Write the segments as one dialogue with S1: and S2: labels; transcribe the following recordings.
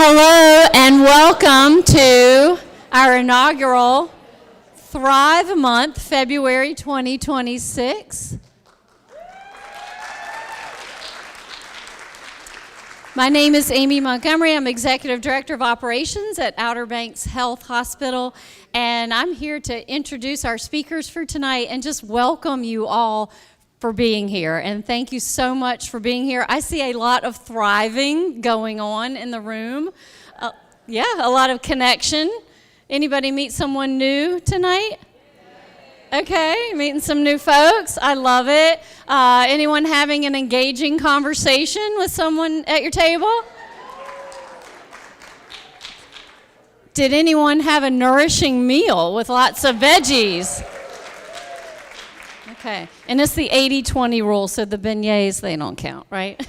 S1: Hello and welcome to our inaugural Thrive Month, February 2026. My name is Amy Montgomery. I'm Executive Director of Operations at Outer Banks Health Hospital, and I'm here to introduce our speakers for tonight and just welcome you all for being here. And thank you so much for being here. I see a lot of thriving going on in the room. A lot of connection. Anybody meet someone new tonight? Okay, meeting some new folks. I love it. Anyone having an engaging conversation with someone at your table? Did anyone have a nourishing meal with lots of veggies? Okay, and it's the 80-20 rule, so the beignets, they don't count, right?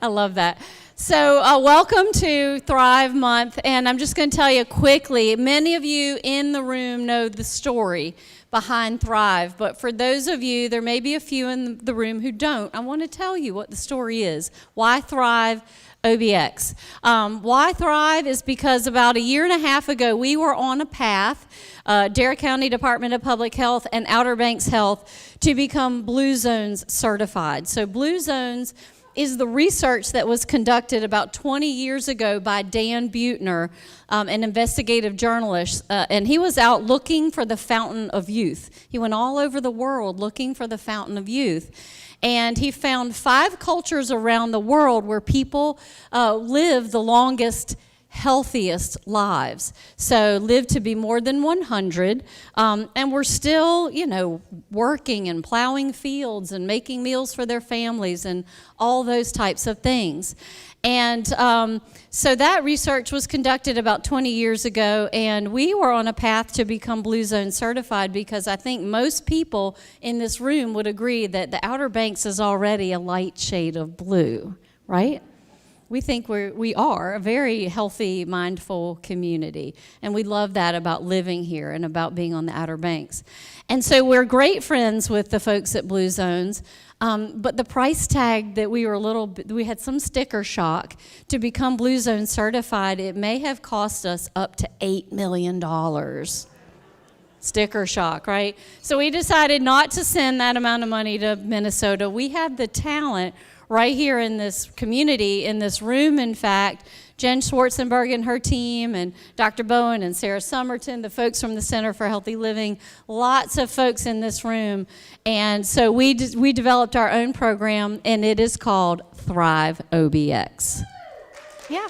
S1: I love that. So welcome to Thrive Month, and I'm just going to tell you quickly, many of you in the room know the story behind Thrive, but for those of you, there may be a few in the room who don't, I want to tell you what the story is. Why Thrive OBX? Why Thrive is because about a year and a half ago, we were on a path, Dare County Department of Public Health and Outer Banks Health, to become Blue Zones certified. So Blue Zones is the research that was conducted about 20 years ago by Dan Buettner, an investigative journalist, and he was out looking for the fountain of youth. He went all over the world looking for the fountain of youth, and he found 5 cultures around the world where people live the longest, healthiest lives. So live to be more than 100, and we're still, working and plowing fields and making meals for their families and all those types of things. And so that research was conducted about 20 years ago, and we were on a path to become Blue Zone certified because I think most people in this room would agree that the Outer Banks is already a light shade of blue, right? We think we are a very healthy, mindful community, and we love that about living here and about being on the Outer Banks. And so we're great friends with the folks at Blue Zones, but the price tag that we had some sticker shock to become Blue Zone certified. It may have cost us up to $8 million. Sticker shock, right? So we decided not to send that amount of money to Minnesota. We have the talent right here in this community, in this room, in fact. Jen Schwartzenberg and her team, and Dr. Bowen and Sarah Summerton, the folks from the Center for Healthy Living, lots of folks in this room. And so we developed our own program, and it is called Thrive OBX. Yeah.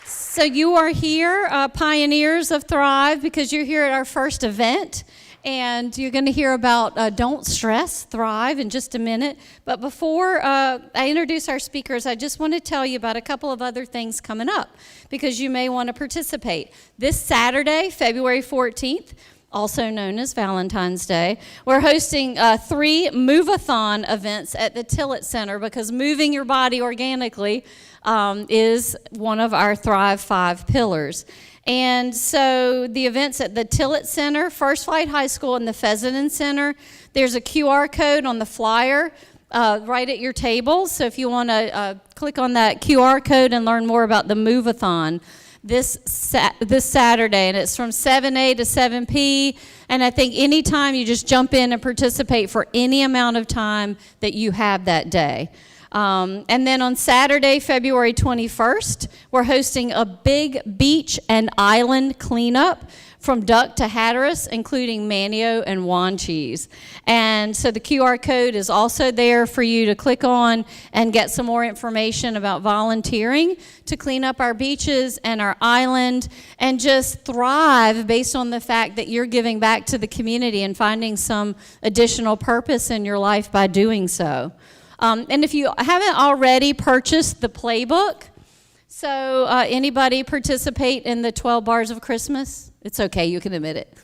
S1: So you are here, pioneers of Thrive, because you're here at our first event. And you're going to hear about Don't Stress, Thrive in just a minute. But before I introduce our speakers, I just want to tell you about a couple of other things coming up because you may want to participate. This Saturday, February 14th, also known as Valentine's Day, we're hosting 3 Move-a-thon events at the Tillett Center because moving your body organically is one of our Thrive 5 pillars. And so the events at the Tillett Center, First Flight High School, and the Fessenden Center, there's a QR code on the flyer right at your table. So if you want to click on that QR code and learn more about the Move-a-thon this Saturday, and it's from 7A to 7P. And I think anytime you just jump in and participate for any amount of time that you have that day. And then on Saturday, February 21st, we're hosting a big beach and island cleanup from duck to Hatteras, including manio and Juan cheese. And so the QR code is also there for you to click on and get some more information about volunteering to clean up our beaches and our island and just thrive based on the fact that you're giving back to the community and finding some additional purpose in your life by doing so. And if you haven't already purchased the playbook, so anybody participate in the 12 Bars of Christmas? It's okay, you can admit it.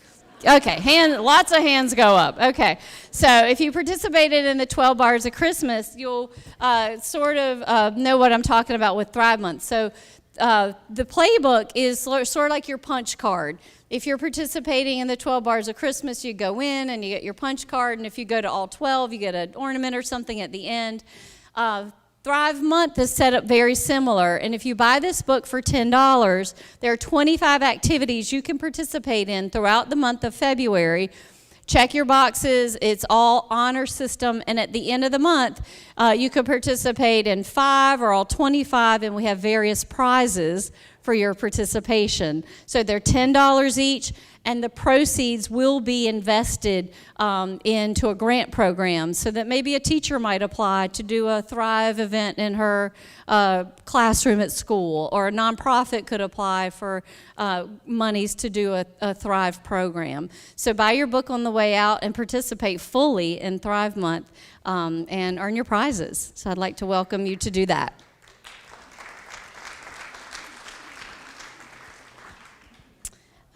S1: Okay, lots of hands go up. Okay, so if you participated in the 12 Bars of Christmas, you'll sort of know what I'm talking about with Thrive Month. So the playbook is sort of like your punch card. If you're participating in the 12 Bars of Christmas, you go in and you get your punch card, and if you go to all 12, you get an ornament or something at the end. Thrive Month is set up very similar, and if you buy this book for $10, there are 25 activities you can participate in throughout the month of February. Check your boxes, it's all honor system, and at the end of the month, you can participate in 5 or all 25, and we have various prizes for your participation. So they're $10 each, and the proceeds will be invested into a grant program so that maybe a teacher might apply to do a Thrive event in her classroom at school, or a nonprofit could apply for monies to do a Thrive program. So buy your book on the way out and participate fully in Thrive Month and earn your prizes. So I'd like to welcome you to do that.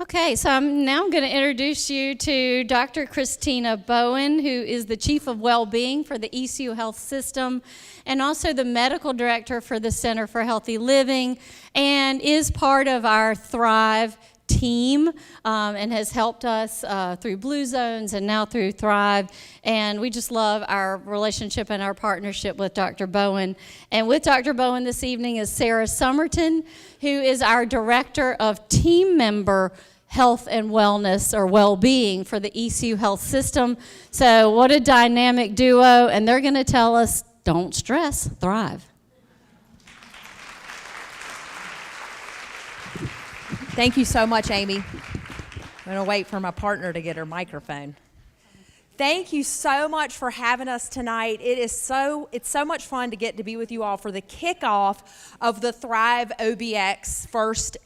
S1: Okay, so I'm now going to introduce you to Dr. Christina Bowen, who is the Chief of Wellbeing for the ECU Health System and also the Medical Director for the Center for Healthy Living, and is part of our Thrive team and has helped us through Blue Zones and now through Thrive. And we just love our relationship and our partnership with Dr. Bowen. And with Dr. Bowen this evening is Sarah Summerton, who is our Director of Team Member Health and Wellness or Wellbeing for the ECU Health System. So what a dynamic duo, and they're going to tell us, don't stress, thrive.
S2: Thank you so much, Amy. I'm going to wait for my partner to get her microphone. Thank you so much for having us tonight. It's so much fun to get to be with you all for the kickoff of the Thrive OBX first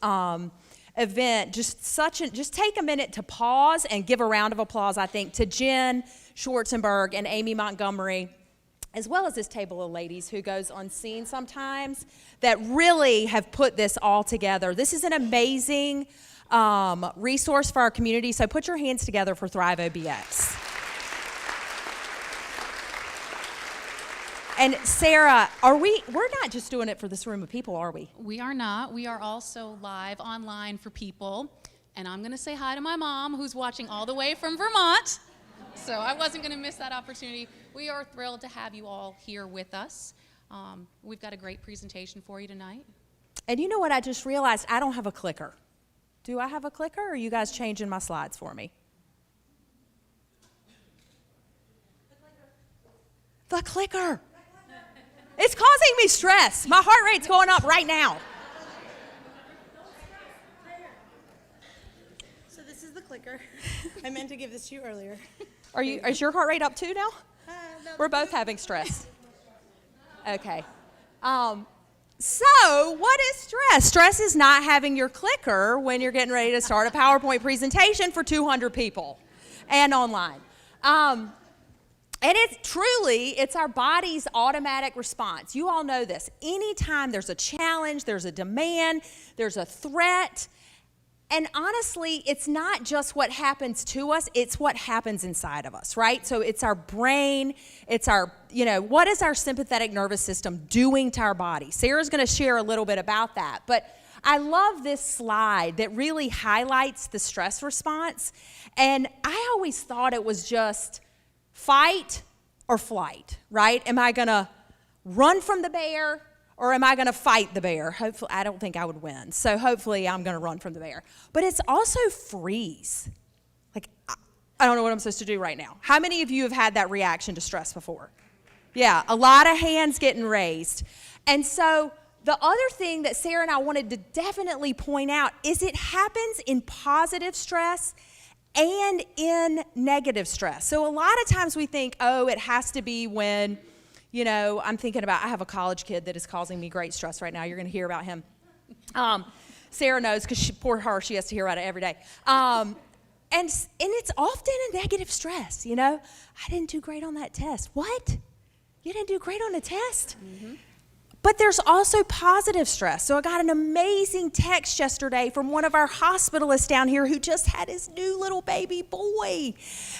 S2: event. Just take a minute to pause and give a round of applause, I think, to Jen Schwartzenberg and Amy Montgomery, as well as this table of ladies who goes unseen sometimes, that really have put this all together. This is an amazing resource for our community, so put your hands together for Thrive OBX. And Sarah, we're not just doing it for this room of people, are we?
S3: We are not. We are also live online for people. And I'm going to say hi to my mom, who's watching all the way from Vermont. So I wasn't going to miss that opportunity. We are thrilled to have you all here with us. We've got a great presentation for you tonight.
S2: And you know what I just realized? I don't have a clicker. Do I have a clicker, or are you guys changing my slides for me? The clicker. It's causing me stress. My heart rate's going up right now.
S4: So this is the clicker. I meant to give this to you earlier.
S2: Is your heart rate up too now?
S4: No,
S2: We're both having stress. Okay. So what is stress? Stress is not having your clicker when you're getting ready to start a PowerPoint presentation for 200 people and online. And it's our body's automatic response. You all know this. Anytime there's a challenge, there's a demand, there's a threat, and honestly, it's not just what happens to us, it's what happens inside of us, right? So it's our brain, it's our, what is our sympathetic nervous system doing to our body? Sarah's going to share a little bit about that, but I love this slide that really highlights the stress response, and I always thought it was just fight or flight, right? Am I going to run from the bear or am I going to fight the bear? Hopefully, I don't think I would win. So hopefully I'm going to run from the bear. But it's also freeze. Like, I don't know what I'm supposed to do right now. How many of you have had that reaction to stress before? Yeah, a lot of hands getting raised. And so the other thing that Sarah and I wanted to definitely point out is it happens in positive stress and in negative stress. So a lot of times we think, it has to be when, I'm thinking about, I have a college kid that is causing me great stress right now. You're going to hear about him. Sarah knows because poor her, she has to hear about it every day. And it's often a negative stress, I didn't do great on that test. What? You didn't do great on a test? Mm-hmm. But there's also positive stress. So I got an amazing text yesterday from one of our hospitalists down here who just had his new little baby boy.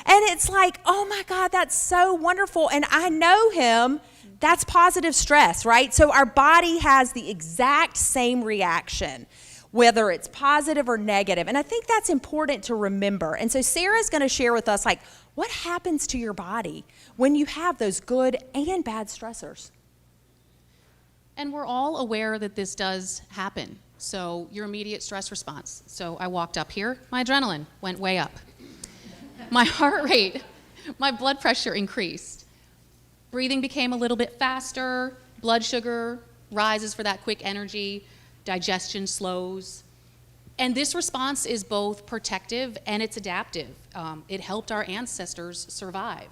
S2: And it's like, oh my God, that's so wonderful. And I know him. That's positive stress, right? So our body has the exact same reaction, whether it's positive or negative. And I think that's important to remember. And so Sarah's going to share with us, what happens to your body when you have those good and bad stressors?
S3: And we're all aware that this does happen. So your immediate stress response. So I walked up here, my adrenaline went way up. My heart rate, my blood pressure increased. Breathing became a little bit faster, blood sugar rises for that quick energy, digestion slows. And this response is both protective and it's adaptive. It helped our ancestors survive.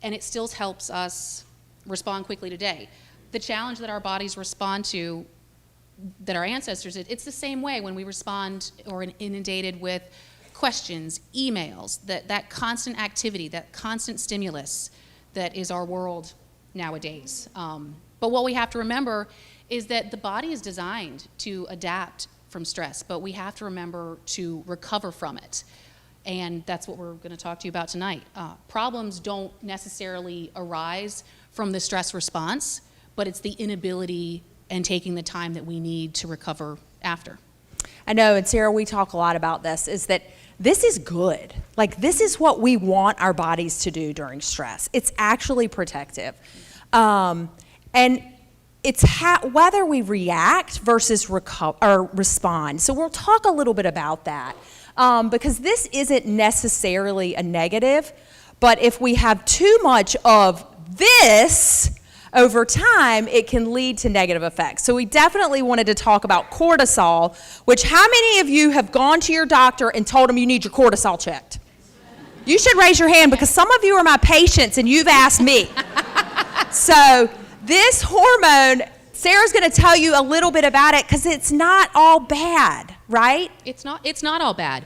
S3: And it still helps us respond quickly today. The challenge that our bodies respond to, that our ancestors did, it's the same way when we respond or inundated with questions, emails, that constant activity, that constant stimulus that is our world nowadays. But what we have to remember is that the body is designed to adapt from stress, but we have to remember to recover from it. And that's what we're going to talk to you about tonight. Problems don't necessarily arise from the stress response, but it's the inability and taking the time that we need to recover after.
S2: I know, and Sarah, we talk a lot about this, is that this is good. Like, this is what we want our bodies to do during stress. It's actually protective. And it's whether we react versus respond. So we'll talk a little bit about that because this isn't necessarily a negative, but if we have too much of this over time, it can lead to negative effects. So we definitely wanted to talk about cortisol, which how many of you have gone to your doctor and told them you need your cortisol checked? You should raise your hand because some of you are my patients and you've asked me. So this hormone, Sarah's going to tell you a little bit about it because it's not all bad, right?
S3: It's not all bad.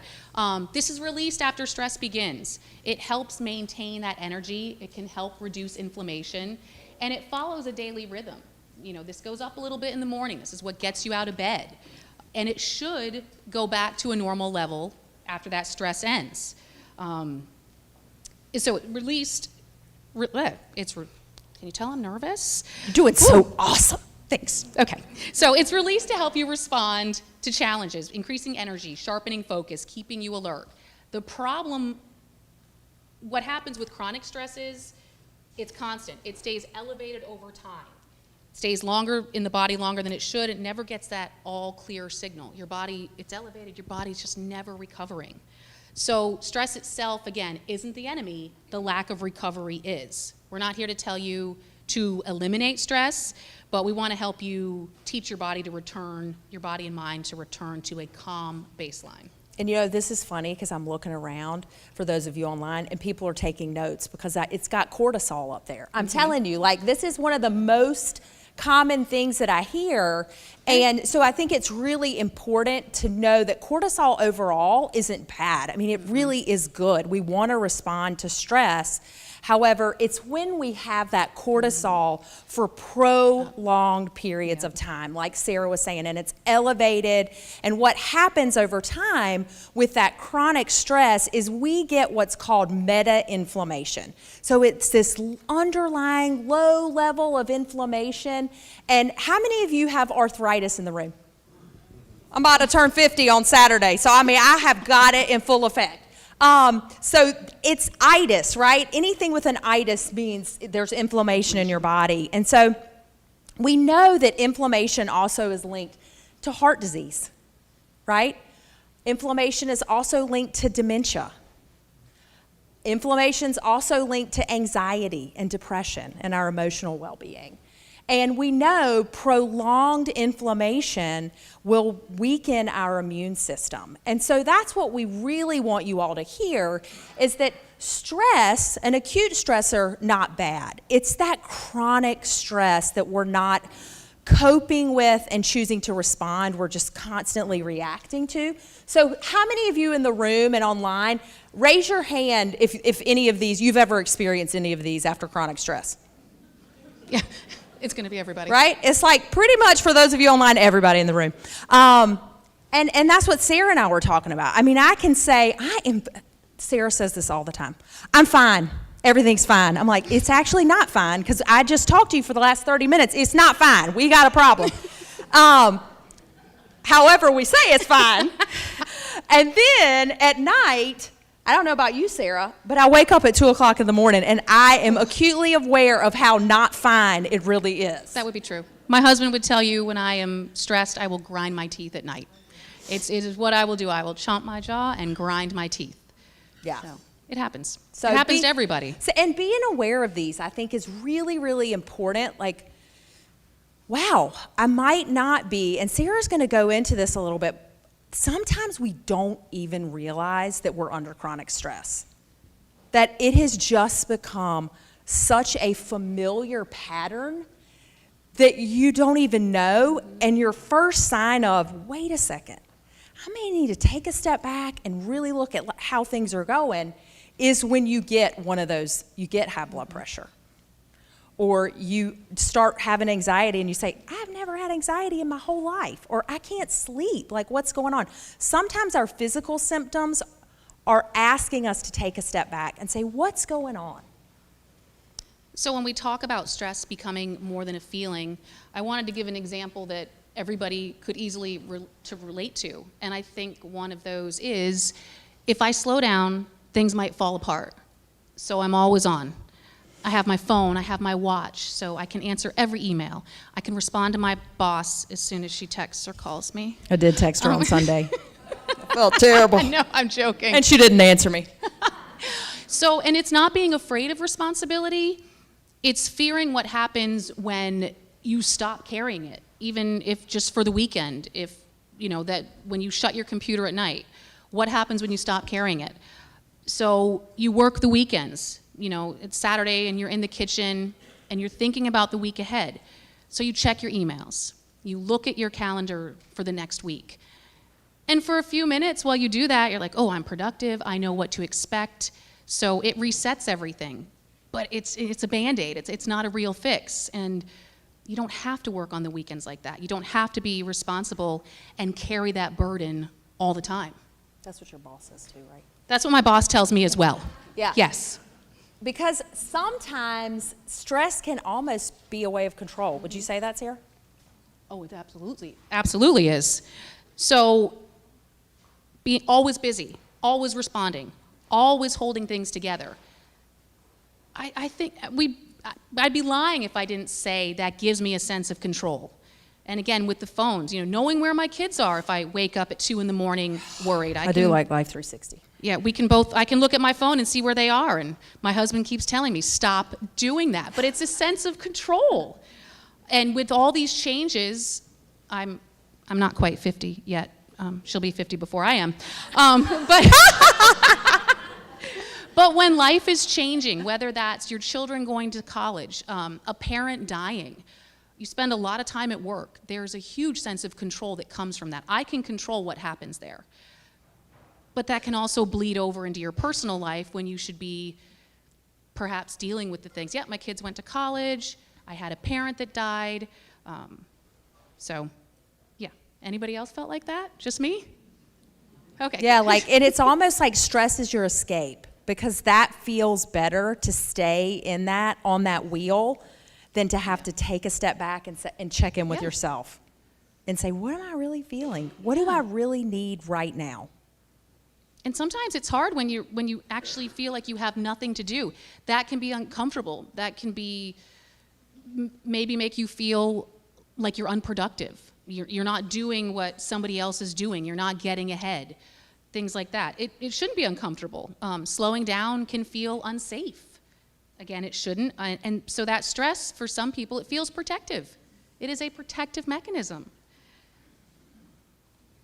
S3: This is released after stress begins. It helps maintain that energy. It can help reduce inflammation. And it follows a daily rhythm. You know, this goes up a little bit in the morning. This is what gets you out of bed. And it should go back to a normal level after that stress ends. So it released, can you tell I'm nervous?
S2: You're doing so awesome.
S3: Thanks. Okay. So it's released to help you respond to challenges, increasing energy, sharpening focus, keeping you alert. The problem, what happens with chronic stress is, it's constant. It stays elevated over time. It stays longer in the body longer than it should. It never gets that all clear signal. Your body, it's elevated. Your body's just never recovering. So stress itself, again, isn't the enemy. The lack of recovery is. We're not here to tell you to eliminate stress, but we want to help you teach your body and mind to return to a calm baseline.
S2: And you know, this is funny because I'm looking around for those of you online and people are taking notes because it's got cortisol up there. I'm telling you, like, this is one of the most common things that I hear. And so I think it's really important to know that cortisol overall isn't bad. I mean, it really is good. We want to respond to stress. However, it's when we have that cortisol for prolonged periods of time, like Sarah was saying, and it's elevated. And what happens over time with that chronic stress is we get what's called meta-inflammation. So it's this underlying low level of inflammation. And how many of you have arthritis in the room? I'm about to turn 50 on Saturday, so I mean, I have got it in full effect. So it's itis, right? Anything with an itis means there's inflammation in your body. And so we know that inflammation also is linked to heart disease, right? Inflammation is also linked to dementia. Inflammation is also linked to anxiety and depression and our emotional well-being. And we know prolonged inflammation will weaken our immune system. And so that's what we really want you all to hear is that stress, an acute stressor, not bad. It's that chronic stress that we're not coping with and choosing to respond. We're just constantly reacting to. So how many of you in the room and online, raise your hand if any of these, you've ever experienced any of these after chronic stress?
S3: Yeah. It's going to be everybody.
S2: Right? It's like pretty much for those of you online, everybody in the room. And that's what Sarah and I were talking about. I mean, I can say, Sarah says this all the time. I'm fine. Everything's fine. I'm like, it's actually not fine because I just talked to you for the last 30 minutes. It's not fine. We got a problem. However, we say it's fine. And then at night, I don't know about you, Sarah, but I wake up at 2 o'clock in the morning and I am acutely aware of how not fine it really is.
S3: That would be true. My husband would tell you when I am stressed, I will grind my teeth at night. It is what I will do. I will chomp my jaw and grind my teeth.
S2: Yeah.
S3: So it happens.
S2: So
S3: it happens to everybody.
S2: So, and being aware of these, I think, is really, really important. Like, wow, I might not be, and Sarah's going to go into this a little bit. Sometimes we don't even realize that we're under chronic stress, that it has just become such a familiar pattern that you don't even know. And your first sign of, wait a second, I may need to take a step back and really look at how things are going, is when you get one of those, you get high blood pressure. Or you start having anxiety and you say, I've never had anxiety in my whole life. Or I can't sleep. Like, what's going on? Sometimes our physical symptoms are asking us to take a step back and say, what's going on?
S3: So when we talk about stress becoming more than a feeling, I wanted to give an example that everybody could easily relate to. And I think one of those is, if I slow down, things might fall apart. So I'm always on. I have my phone, I have my watch, so I can answer every email. I can respond to my boss as soon as she texts or calls me.
S2: I did text her on Sunday. I felt terrible.
S3: I know, I'm joking.
S2: And she didn't answer me.
S3: So, and it's not being afraid of responsibility, it's fearing what happens when you stop carrying it, even if just for the weekend, if, you know, that when you shut your computer at night, what happens when you stop carrying it? So you work the weekends. You know, it's Saturday and you're in the kitchen and you're thinking about the week ahead. So you check your emails. You look at your calendar for the next week. And for a few minutes while you do that, you're like, oh, I'm productive. I know what to expect. So it resets everything. But it's a Band-Aid. It's not a real fix. And you don't have to work on the weekends like that. You don't have to be responsible and carry that burden all the time.
S2: That's what your boss says too, right?
S3: That's what my boss tells me as well.
S2: Yeah.
S3: Yes.
S2: Because sometimes stress can almost be a way of control. Would you say that, Sarah?
S3: Oh, it absolutely is. So being always busy, always responding, always holding things together. I think I'd be lying if I didn't say that gives me a sense of control. And again, with the phones, you know, knowing where my kids are if I wake up at 2 in the morning worried.
S2: I do like Life 360.
S3: Yeah, I can look at my phone and see where they are, and my husband keeps telling me, stop doing that. But it's a sense of control. And with all these changes, I'm not quite 50 yet. She'll be 50 before I am. But when life is changing, whether that's your children going to college, a parent dying, you spend a lot of time at work, there's a huge sense of control that comes from that. I can control what happens there. But that can also bleed over into your personal life when you should be perhaps dealing with the things. Yeah, my kids went to college. I had a parent that died. So, yeah. Anybody else felt like that? Just me? Okay.
S2: Yeah, and it's almost like stress is your escape, because that feels better to stay in that, on that wheel, than to have to take a step back and check in with yourself and say, what am I really feeling? What do I really need right now?
S3: And sometimes it's hard when you actually feel like you have nothing to do. That can be uncomfortable. That can be maybe make you feel like you're unproductive. You're not doing what somebody else is doing. You're not getting ahead. Things like that. It shouldn't be uncomfortable. Slowing down can feel unsafe. Again, it shouldn't. And so that stress, for some people, it feels protective. It is a protective mechanism.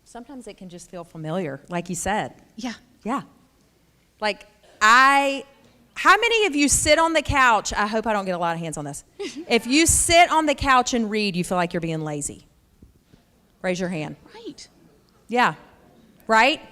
S2: Sometimes it can just feel familiar, like you said.
S3: Yeah.
S2: Yeah. Like, how many of you sit on the couch? I hope I don't get a lot of hands on this. If you sit on the couch and read, you feel like you're being lazy. Raise your hand.
S3: Right.
S2: Yeah. Right?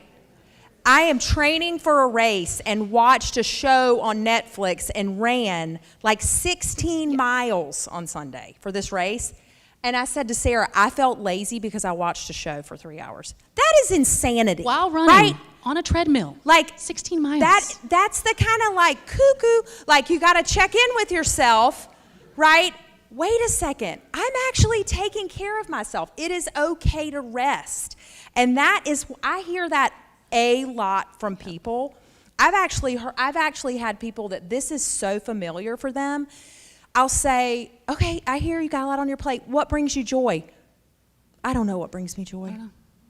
S2: I am training for a race and watched a show on Netflix and ran like 16 miles on Sunday for this race. And I said to Sarah, I felt lazy because I watched a show for 3 hours. That is insanity.
S3: While running,
S2: right?
S3: On a treadmill.
S2: Like
S3: 16 miles.
S2: That's the kind of like cuckoo, like you got to check in with yourself, right? Wait a second. I'm actually taking care of myself. It is okay to rest. And I hear that a lot from people. I've actually had people that this is so familiar for them. I'll say, okay, I hear you got a lot on your plate. What brings you joy? I don't know what brings me joy.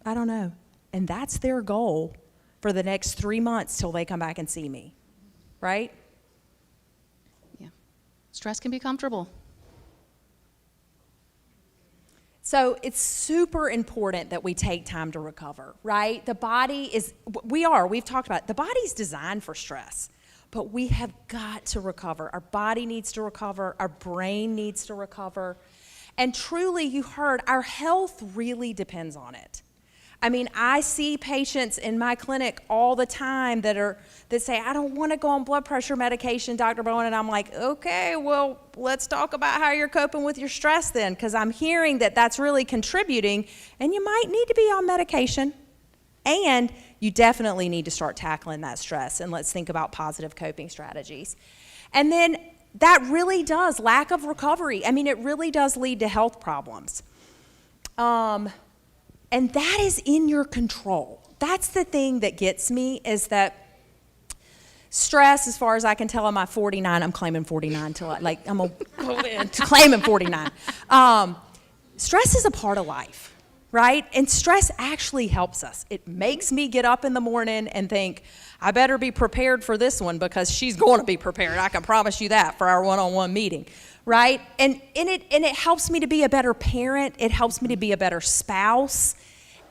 S2: I don't know. And that's their goal for the next 3 months till they come back and see me, right?
S3: Yeah. Stress can be comfortable.
S2: So it's super important that we take time to recover, right? The body is, we've talked about it. The body's designed for stress, but we have got to recover. Our body needs to recover. Our brain needs to recover. And truly, you heard, our health really depends on it. I mean, I see patients in my clinic all the time that say, I don't want to go on blood pressure medication, Dr. Bowen. And I'm like, okay, well, let's talk about how you're coping with your stress then, because I'm hearing that that's really contributing, and you might need to be on medication. And you definitely need to start tackling that stress, and let's think about positive coping strategies. And then that really does, lack of recovery, I mean, it really does lead to health problems. And that is in your control. That's the thing that gets me, is that stress, as far as I can tell, I'm 49. I'm claiming 49 till I'm going to go in claiming 49. Stress is a part of life, right? And stress actually helps us. It makes me get up in the morning and think, I better be prepared for this one, because she's going to be prepared. I can promise you that for our one-on-one meeting, right? And it helps me to be a better parent. It helps me to be a better spouse.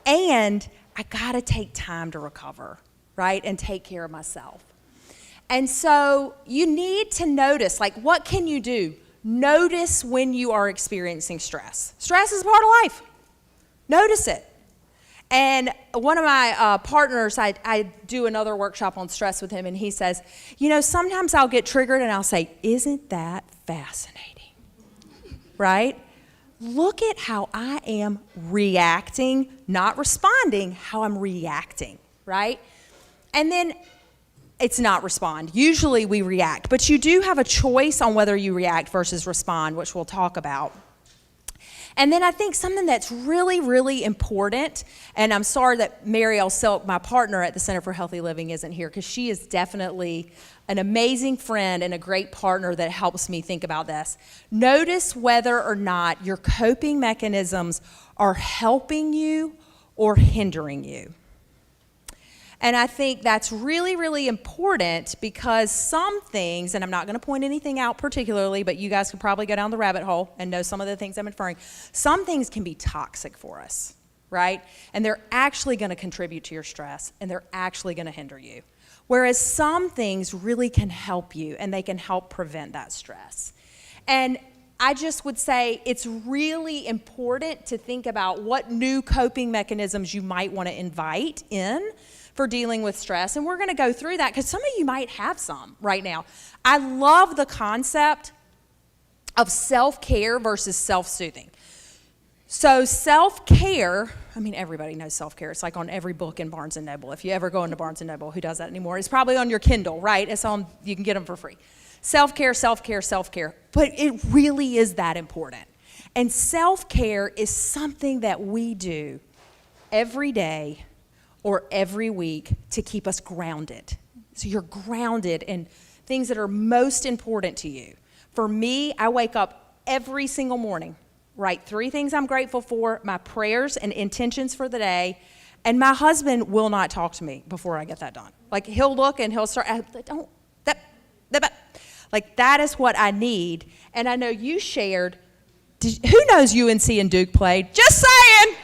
S2: And I got to take time to recover, right? And take care of myself. And so you need to notice, what can you do? Notice when you are experiencing stress. Stress is a part of life. Notice it. And one of my partners, I do another workshop on stress with him, and he says, sometimes I'll get triggered and I'll say, isn't that fascinating? Right? Look at how I am reacting, not responding, how I'm reacting, right? And then it's not respond. Usually we react, but you do have a choice on whether you react versus respond, which we'll talk about. And then I think something that's really, really important, and I'm sorry that Mary L. Silk, my partner at the Center for Healthy Living, isn't here, because she is definitely an amazing friend and a great partner that helps me think about this. Notice whether or not your coping mechanisms are helping you or hindering you. And I think that's really, really important, because some things, and I'm not going to point anything out particularly, but you guys could probably go down the rabbit hole and know some of the things I'm inferring. Some things can be toxic for us, right? And they're actually going to contribute to your stress, and they're actually going to hinder you. Whereas some things really can help you, and they can help prevent that stress. And I just would say it's really important to think about what new coping mechanisms you might want to invite in for dealing with stress. And we're going to go through that, because some of you might have some right now. I love the concept of self-care versus self-soothing. So self-care, I mean, everybody knows self-care. It's like on every book in Barnes & Noble. If you ever go into Barnes & Noble, who does that anymore? It's probably on your Kindle, right? It's on, you can get them for free. Self-care, self-care, self-care. But it really is that important. And self-care is something that we do every day or every week to keep us grounded. So you're grounded in things that are most important to you. For me, I wake up every single morning, write 3 things I'm grateful for, my prayers and intentions for the day, and my husband will not talk to me before I get that done. Like, he'll look and he'll start, like, that is what I need. And I know you shared, who knows UNC and Duke played? Just saying.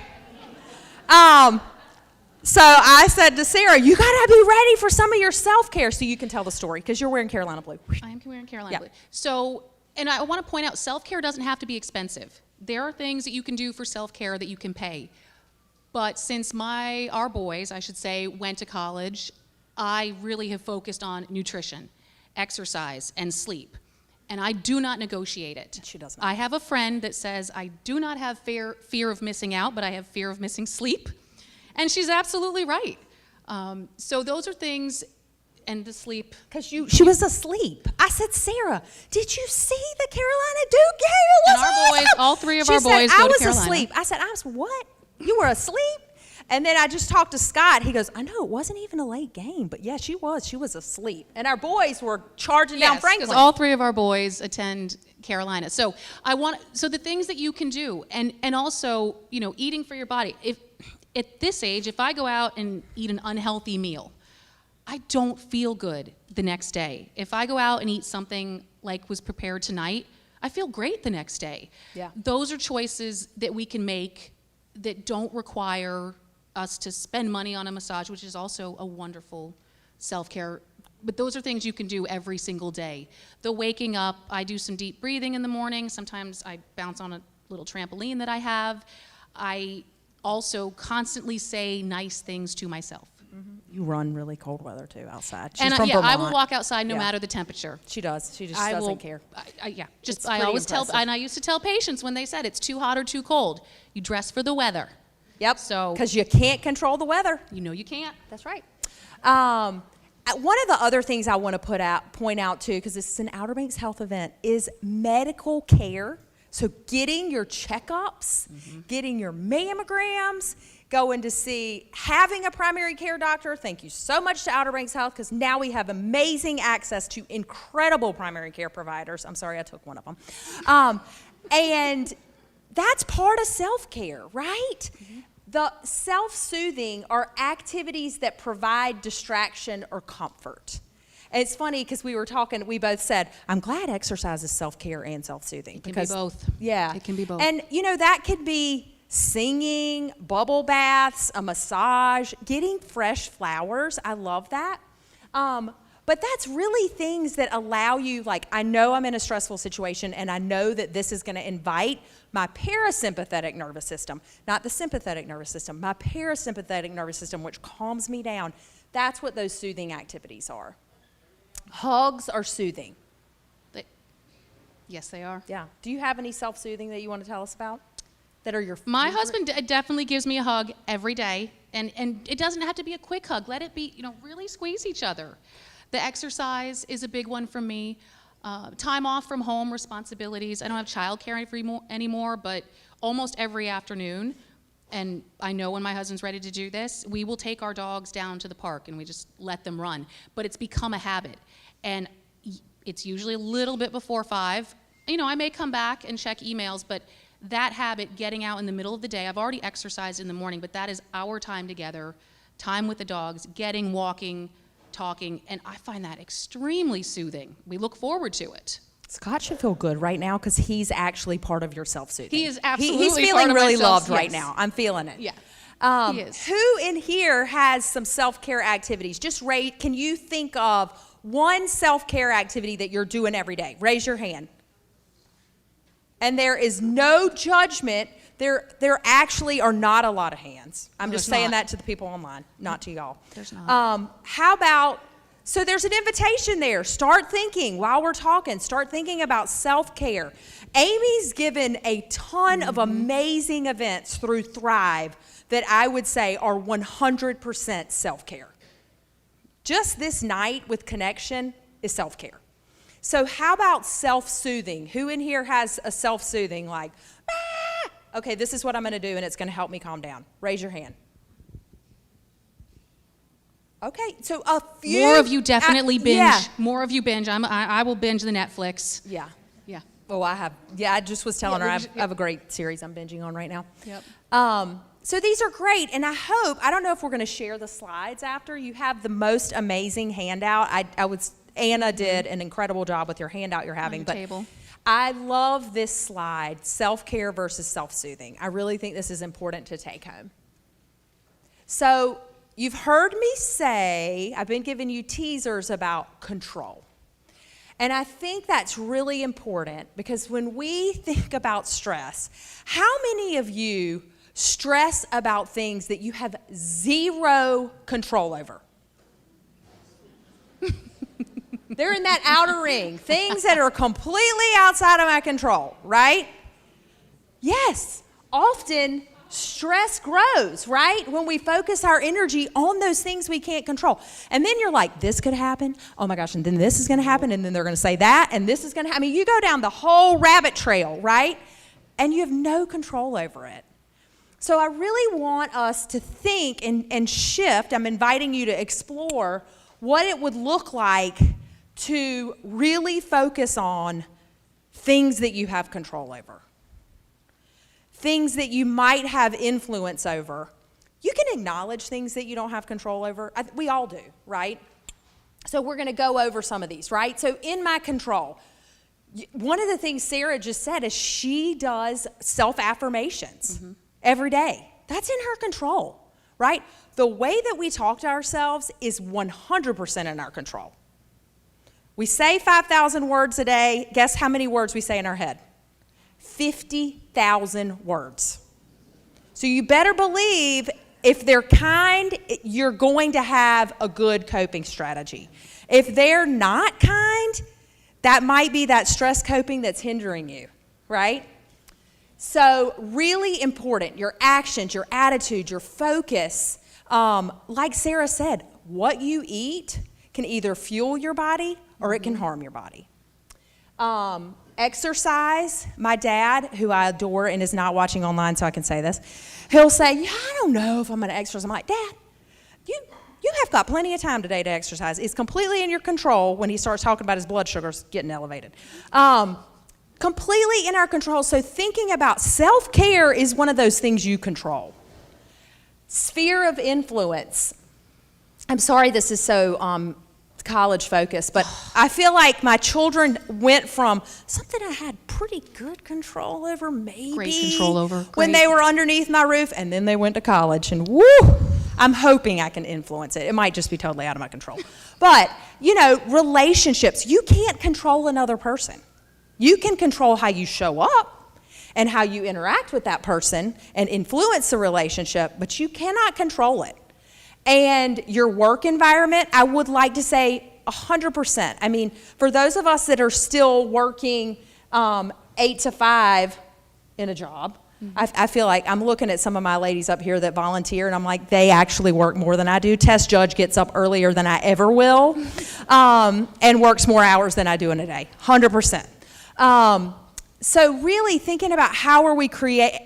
S2: So I said to Sarah, you got to be ready for some of your self-care, so you can tell the story, because you're wearing Carolina blue.
S3: I am wearing Carolina blue. So, and I want to point out, self-care doesn't have to be expensive. There are things that you can do for self-care that you can pay. But since our boys, I should say, went to college, I really have focused on nutrition, exercise, and sleep. And I do not negotiate it.
S2: She does not.
S3: I have a friend that says, I do not have fear of missing out, but I have fear of missing sleep. And she's absolutely right. So those are things, and the sleep.
S2: Because she was asleep. I said, Sarah, did you see the Carolina Duke game? It was
S3: and our
S2: awesome.
S3: boys, all 3 of our boys go to Carolina.
S2: I was asleep. I said, what? You were asleep? And then I just talked to Scott. He goes, I know, it wasn't even a late game, but yeah, she was. She was asleep. And our boys were charging down Franklin.
S3: Because all 3 of our boys attend Carolina. So the things that you can do, and also, eating for your body. If at this age, if I go out and eat an unhealthy meal, I don't feel good the next day. If I go out and eat something like was prepared tonight, I feel great the next day.
S2: Yeah.
S3: Those are choices that we can make that don't require us to spend money on a massage, which is also a wonderful self-care. But those are things you can do every single day. The waking up, I do some deep breathing in the morning. Sometimes I bounce on a little trampoline that I have. I also constantly say nice things to myself.
S2: You run really cold weather, too, outside. She's
S3: And
S2: from Vermont.
S3: I will walk outside no
S2: Yeah.
S3: matter the temperature.
S2: She does. She just doesn't care. It's
S3: I
S2: pretty
S3: always tell,
S2: impressive.
S3: and I used to tell patients when they said it's too hot or too cold, you dress for the weather.
S2: Yep.
S3: So-
S2: because you can't control the weather.
S3: You can't.
S2: That's right. One of the other things I want to point out too, because this is an Outer Banks Health event, is medical care. So getting your checkups, getting your mammograms, going to see, having a primary care doctor. Thank you so much to Outer Banks Health, because now we have amazing access to incredible primary care providers. I'm sorry, I took one of them. And that's part of self-care, right? The self-soothing are activities that provide distraction or comfort. And it's funny because we were talking, we both said, I'm glad exercise is self-care and self-soothing.
S3: It can be both.
S2: Yeah.
S3: It can be both.
S2: And, that could be singing, bubble baths, a massage, getting fresh flowers. I love that. But that's really things that allow you, like, I know I'm in a stressful situation and I know that this is going to invite my parasympathetic nervous system, not the sympathetic nervous system, my parasympathetic nervous system, which calms me down. That's what those soothing activities are. Hugs are soothing.
S3: Yes, they are.
S2: Yeah. Do you have any self-soothing that you want to tell us about? That are your
S3: My
S2: favorite?
S3: husband definitely gives me a hug every day, and it doesn't have to be a quick hug. Let it be, really squeeze each other. The exercise is a big one for me. Time off from home responsibilities. I don't have childcare anymore, but almost every afternoon, and I know when my husband's ready to do this, we will take our dogs down to the park and we just let them run. But it's become a habit, and it's usually a little bit before 5. I may come back and check emails, but that habit, getting out in the middle of the day, I've already exercised in the morning, but that is our time together, time with the dogs, walking, talking, and I find that extremely soothing. We look forward to it.
S2: Scott should feel good right now because he's actually part of your self-soothing.
S3: He is absolutely
S2: He's
S3: part
S2: feeling
S3: of
S2: really
S3: my
S2: loved
S3: self-
S2: right
S3: yes.
S2: now. I'm feeling it.
S3: Yeah. He is.
S2: Who in here has some self-care activities? Just can you think of one self-care activity that you're doing every day? Raise your hand. And there is no judgment. There actually are not a lot of hands. I'm just saying that to the people online, not to y'all.
S3: There's not.
S2: How about, so there's an invitation there. Start thinking while we're talking. Start thinking about self-care. Amy's given a ton of amazing events through Thrive that I would say are 100% self-care. Just this night with Connection is self-care. So how about self-soothing? Who in here has a self-soothing like, okay, this is what I'm going to do and it's going to help me calm down? Raise your hand. Okay, so a few.
S3: More of you definitely binge.
S2: Yeah.
S3: More of you binge. I will binge the Netflix.
S2: Yeah.
S3: Yeah.
S2: Oh, I have. Yeah, I just was telling
S3: Yeah,
S2: her I
S3: we
S2: have a great series I'm binging on right now.
S3: Yep.
S2: So these are great, and I don't know if we're going to share the slides after. You have the most amazing handout. Anna did an incredible job with your handout you're having.
S3: your
S2: But
S3: table.
S2: I love this slide, self-care versus self-soothing. I really think this is important to take home. So you've heard me say, I've been giving you teasers about control. And I think that's really important because when we think about stress, how many of you stress about things that you have zero control over? They're in that outer ring, things that are completely outside of my control, right? Yes, often stress grows, right? When we focus our energy on those things we can't control. And then you're like, this could happen, oh my gosh, and then this is gonna happen, and then they're gonna say that, and this is gonna happen. I mean, you go down the whole rabbit trail, right? And you have no control over it. So I really want us to think and shift. I'm inviting you to explore what it would look like to really focus on things that you have control over, things that you might have influence over. You can acknowledge things that you don't have control over. We all do, right? So we're going to go over some of these, right? So in my control, one of the things Sarah just said is she does self-affirmations every day. That's in her control, right? The way that we talk to ourselves is 100% in our control. We say 5,000 words a day. Guess how many words we say in our head? 50,000 words. So you better believe if they're kind, you're going to have a good coping strategy. If they're not kind, that might be that stress coping that's hindering you, right? So really important, your actions, your attitude, your focus. Like Sarah said, what you eat can either fuel your body or it can harm your body. Exercise. My dad, who I adore and is not watching online so I can say this, he'll say, yeah, I don't know if I'm going to exercise. I'm like, Dad, you have got plenty of time today to exercise. It's completely in your control when he starts talking about his blood sugars getting elevated. Completely in our control. So thinking about self-care is one of those things you control. Sphere of influence. I'm sorry this is so college focused, but I feel like my children went from something I had pretty good control over, maybe.
S3: Great control over.
S2: When they were underneath my roof, and then they went to college, and woo, I'm hoping I can influence it. It might just be totally out of my control. But, relationships, you can't control another person. You can control how you show up and how you interact with that person and influence the relationship, but you cannot control it. And your work environment, I would like to say 100%. I mean, for those of us that are still working 8 to 5 in a job, I feel like I'm looking at some of my ladies up here that volunteer, and I'm like, they actually work more than I do. Test judge gets up earlier than I ever will, and works more hours than I do in a day, 100%. So really thinking about how are we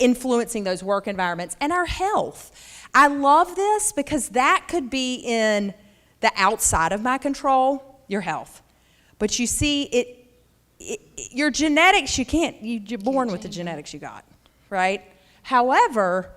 S2: influencing those work environments and our health. I love this because that could be in the outside of my control, your health. But you see, your genetics, you're born with the genetics you got, right? However,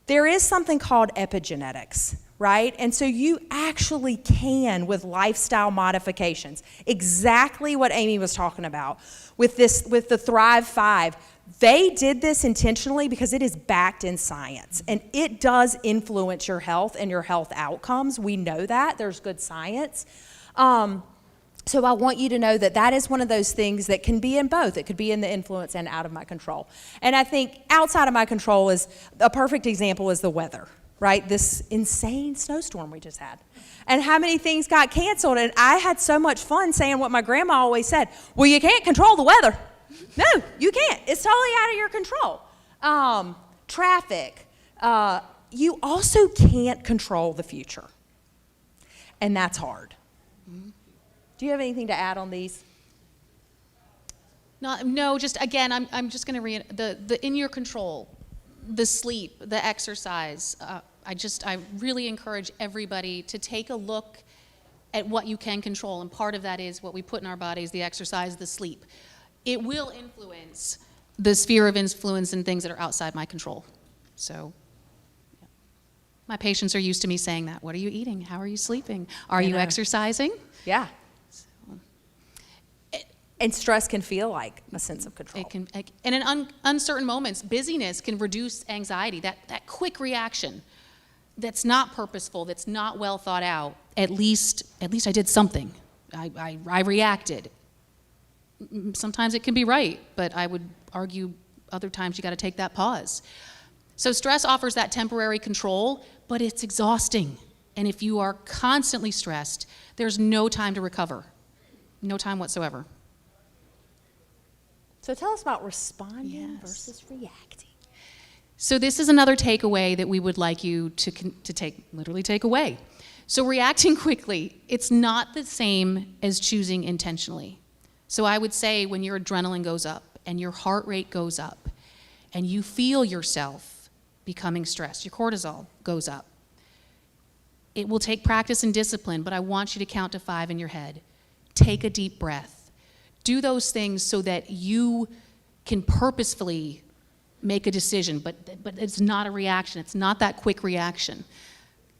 S2: there is something called epigenetics, right? And so you actually can, with lifestyle modifications, exactly what Amy was talking about with the Thrive 5. They did this intentionally because it is backed in science, and it does influence your health and your health outcomes. We know that. There's good science. So I want you to know that that is one of those things that can be in both. It could be in the influence and out of my control. And I think outside of my control is a perfect example is the weather, right? This insane snowstorm we just had. And how many things got canceled. And I had so much fun saying what my grandma always said, well, you can't control the weather. No, you can't. It's totally out of your control. Traffic. You also can't control the future. And that's hard. Do you have anything to add on these?
S3: No, just again, I'm just going to the in your control, the sleep, the exercise. I really encourage everybody to take a look at what you can control, and part of that is what we put in our bodies, the exercise, the sleep. It will influence the sphere of influence and things that are outside my control. So yeah. My patients are used to me saying that. What are you eating? How are you sleeping? Are you exercising?
S2: Yeah. And stress can feel like a sense of control.
S3: And in uncertain moments, busyness can reduce anxiety, that quick reaction that's not purposeful, that's not well thought out. At least I did something. I reacted. Sometimes it can be right, but I would argue other times you got to take that pause. So stress offers that temporary control, but it's exhausting. And if you are constantly stressed, there's no time to recover. No time whatsoever.
S2: So tell us about responding versus reacting.
S3: So this is another takeaway that we would like you to take away. So reacting quickly, it's not the same as choosing intentionally. So I would say when your adrenaline goes up and your heart rate goes up and you feel yourself becoming stressed. Your cortisol goes up. It will take practice and discipline, but I want you to count to 5 in your head. Take a deep breath. Do those things so that you can purposefully make a decision, but it's not a reaction. It's not that quick reaction.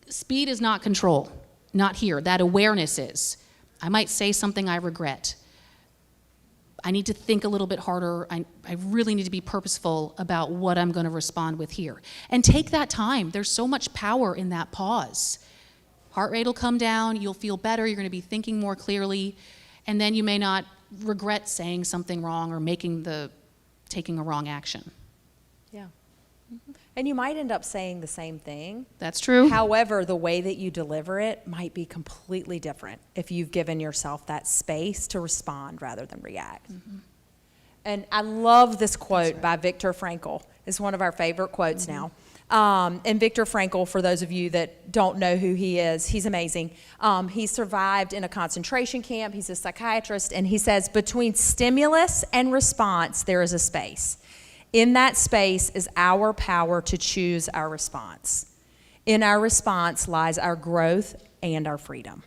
S3: Speed is not control, not here. That awareness is. I might say something I regret. I need to think a little bit harder. I really need to be purposeful about what I'm going to respond with here. And take that time. There's so much power in that pause. Heart rate will come down. You'll feel better. You're going to be thinking more clearly. And then you may not regret saying something wrong or taking a wrong action.
S2: Yeah. And you might end up saying the same thing.
S3: That's true.
S2: However, the way that you deliver it might be completely different if you've given yourself that space to respond rather than react. Mm-hmm. And I love this quote by Viktor Frankl. It's one of our favorite quotes now. And Viktor Frankl, for those of you that don't know who he is, he's amazing. He survived in a concentration camp. He's a psychiatrist. And he says, between stimulus and response, there is a space. In that space is our power to choose our response. In our response lies our growth and our freedom.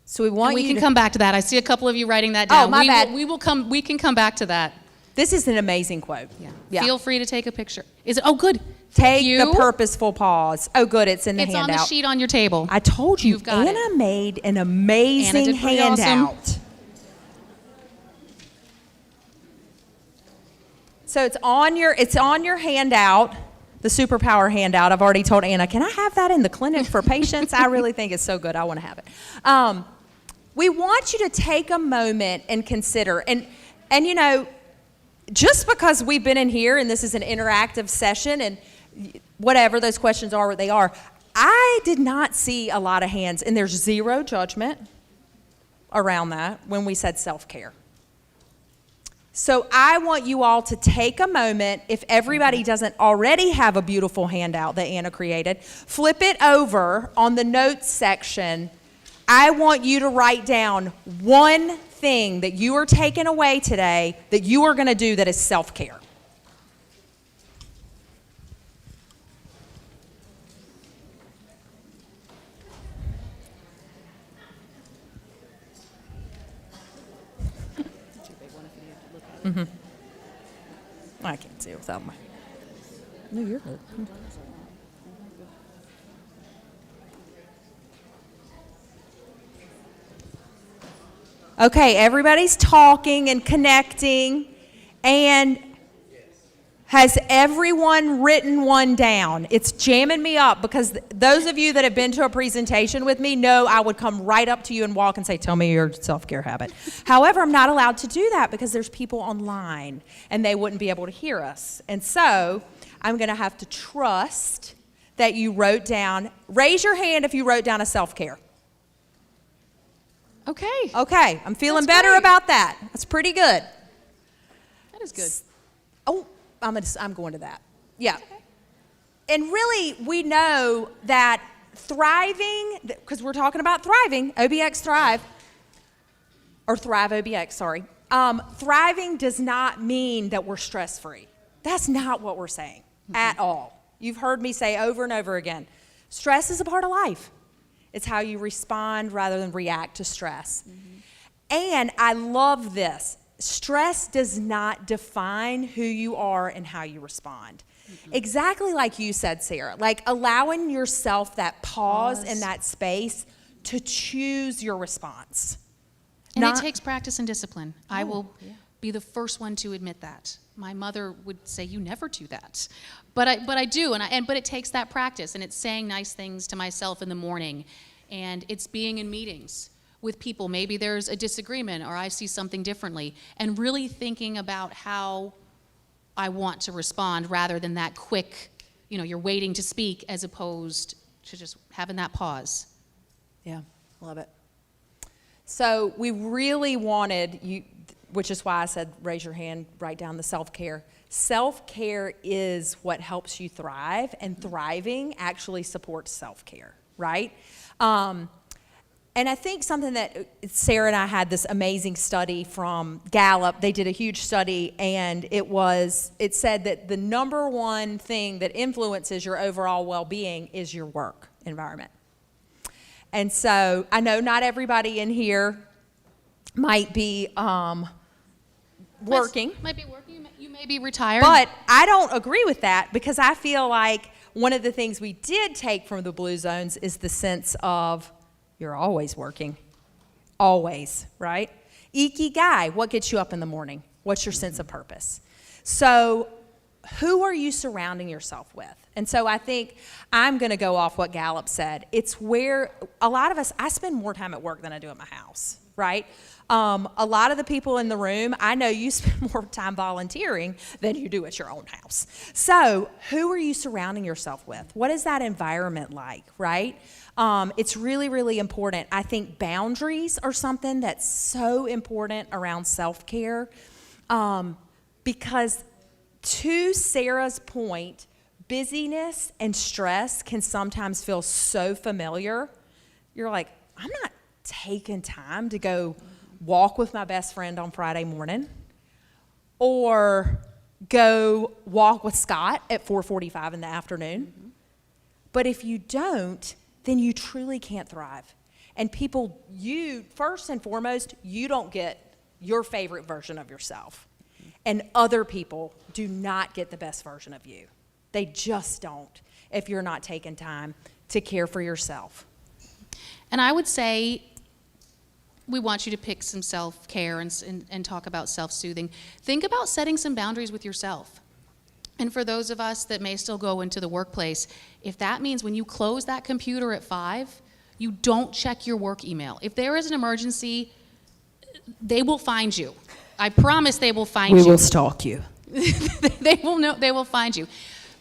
S2: So we
S3: can come back to that. I see a couple of you writing that down.
S2: Oh, my bad.
S3: We can come back to that.
S2: This is an amazing quote.
S3: Yeah. Feel free to take a picture. Is it? Oh, good.
S2: Take the purposeful pause. Oh, good. It's in the handout.
S3: It's on the sheet on your table.
S2: I told you,
S3: You've got
S2: Anna made an amazing handout. Awesome. So it's on your handout, the superpower handout. I've already told Anna, can I have that in the clinic for patients? I really think it's so good. I want to have it. We want you to take a moment and consider. And you know, just because we've been in here and this is an interactive session and whatever those questions are, what they are, I did not see a lot of hands. And there's zero judgment around that when we said self-care. So I want you all to take a moment, if everybody doesn't already have a beautiful handout that Anna created, flip it over on the notes section. I want you to write down one thing that you are taking away today that you are going to do that is self-care. Mm-hmm. I can't see it without my... No, you're good. Okay, everybody's talking and connecting, and has everyone written one down? It's jamming me up because those of you that have been to a presentation with me know I would come right up to you and walk and say, tell me your self-care habit. However, I'm not allowed to do that because there's people online and they wouldn't be able to hear us. And so I'm going to have to trust that you wrote down. Raise your hand if you wrote down a self-care. Okay, I'm feeling better about that. That's pretty good.
S3: That is good.
S2: Oh, I'm going to that. Yeah. Okay. And really, we know that thriving, because we're talking about thriving, OBX Thrive, or Thrive OBX, sorry. Thriving does not mean that we're stress-free. That's not what we're saying at all. You've heard me say over and over again, stress is a part of life. It's how you respond rather than react to stress. And I love this. Stress does not define who you are and how you respond. Exactly like you said, Sarah, like allowing yourself that pause and that space to choose your response.
S3: And it takes practice and discipline. I will be the first one to admit that. My mother would say, you never do that. But I do, but it takes that practice, and it's saying nice things to myself in the morning, and it's being in meetings with people. Maybe there's a disagreement or I see something differently, and really thinking about how I want to respond rather than that quick, you're waiting to speak as opposed to just having that pause.
S2: Yeah, love it. So we really wanted you, which is why I said raise your hand, write down the self-care. Self-care is what helps you thrive, and thriving actually supports self-care, right? And I think something that Sarah and I had this amazing study from Gallup. They did a huge study, and it said that the number one thing that influences your overall well-being is your work environment. And so I know not everybody in here might be working.
S3: Might be working. You may be retired.
S2: But I don't agree with that, because I feel like one of the things we did take from the Blue Zones is the sense of you're always working. Always, right? Ikigai, what gets you up in the morning? What's your sense of purpose? So who are you surrounding yourself with? And so I think I'm going to go off what Gallup said. It's where a lot of us, I spend more time at work than I do at my house, right? A lot of the people in the room, I know you spend more time volunteering than you do at your own house. So who are you surrounding yourself with? What is that environment like, right? It's really, really important. I think boundaries are something that's so important around self-care, because to Sarah's point, busyness and stress can sometimes feel so familiar. You're like, I'm not taking time to go walk with my best friend on Friday morning, or go walk with Scott at 4:45 in the afternoon. Mm-hmm. But if you don't, then you truly can't thrive. And people, you, first and foremost, you don't get your favorite version of yourself. And other people do not get the best version of you. They just don't, if you're not taking time to care for yourself.
S3: And I would say we want you to pick some self-care and talk about self-soothing. Think about setting some boundaries with yourself. And for those of us that may still go into the workplace, if that means when you close that computer at 5, you don't check your work email. If there is an emergency, they will find you. I promise they will find you.
S2: We will stalk you.
S3: They will know. They will find you.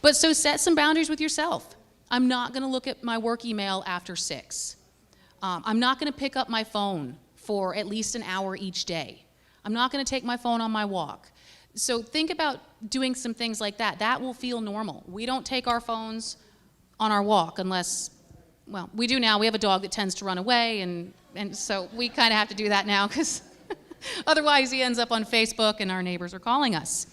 S3: But so set some boundaries with yourself. I'm not going to look at my work email after 6. I'm not going to pick up my phone for at least an hour each day. I'm not going to take my phone on my walk. So think about doing some things like that. That will feel normal. We don't take our phones on our walk unless, well, we do now. We have a dog that tends to run away, and so we kind of have to do that now, because otherwise he ends up on Facebook and our neighbors are calling us.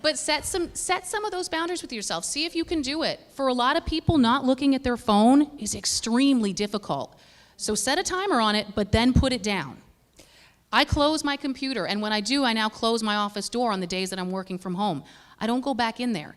S3: But set some of those boundaries with yourself. See if you can do it. For a lot of people, not looking at their phone is extremely difficult. So set a timer on it, but then put it down. I close my computer, and when I do, I now close my office door on the days that I'm working from home. I don't go back in there.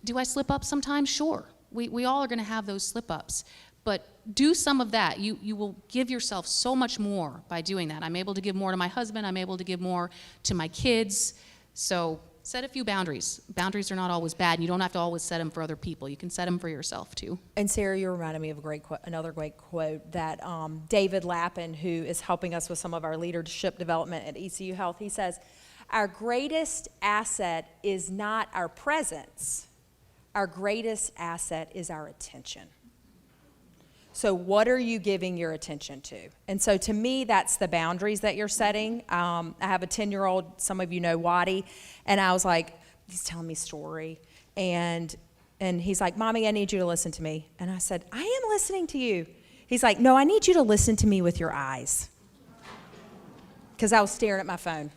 S3: Do I slip up sometimes? Sure. We all are going to have those slip-ups. But do some of that. You will give yourself so much more by doing that. I'm able to give more to my husband. I'm able to give more to my kids. So set a few boundaries. Boundaries are not always bad, and you don't have to always set them for other people. You can set them for yourself, too.
S2: And Sarah, you reminded me of another great quote that David Lappin, who is helping us with some of our leadership development at ECU Health, he says, our greatest asset is not our presence. Our greatest asset is our attention. So what are you giving your attention to? And so to me, that's the boundaries that you're setting. I have a 10-year-old, some of you know Waddy, and I was like, he's telling me a story, and he's like, Mommy, I need you to listen to me. And I said, I am listening to you. He's like, no, I need you to listen to me with your eyes. Because I was staring at my phone.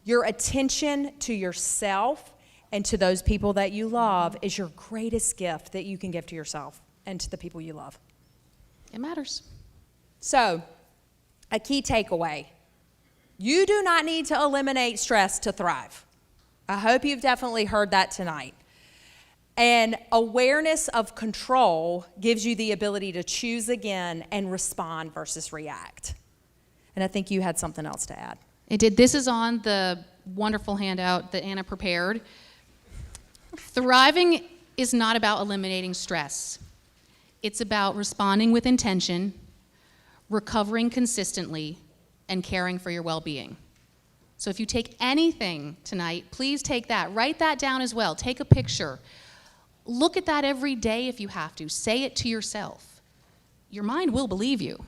S2: Your attention to yourself and to those people that you love is your greatest gift that you can give to yourself and to the people you love.
S3: It matters.
S2: So, a key takeaway. You do not need to eliminate stress to thrive. I hope you've definitely heard that tonight. And awareness of control gives you the ability to choose again and respond versus react. And I think you had something else to add.
S3: It did. This is on the wonderful handout that Anna prepared. Thriving is not about eliminating stress. It's about responding with intention, recovering consistently, and caring for your well-being. So if you take anything tonight, please take that. Write that down as well. Take a picture. Look at that every day if you have to. Say it to yourself. Your mind will believe you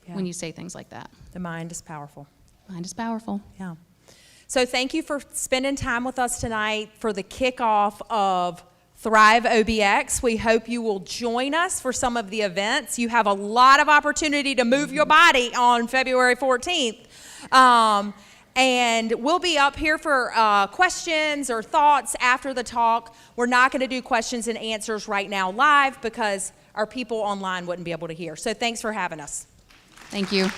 S3: when you say things like that.
S2: The mind is powerful.
S3: Mind is powerful.
S2: Yeah. So thank you for spending time with us tonight for the kickoff of Thrive OBX. We hope you will join us for some of the events. You have a lot of opportunity to move your body on February 14th. And we'll be up here for questions or thoughts after the talk. We're not going to do questions and answers right now live because our people online wouldn't be able to hear. So thanks for having us.
S3: Thank you.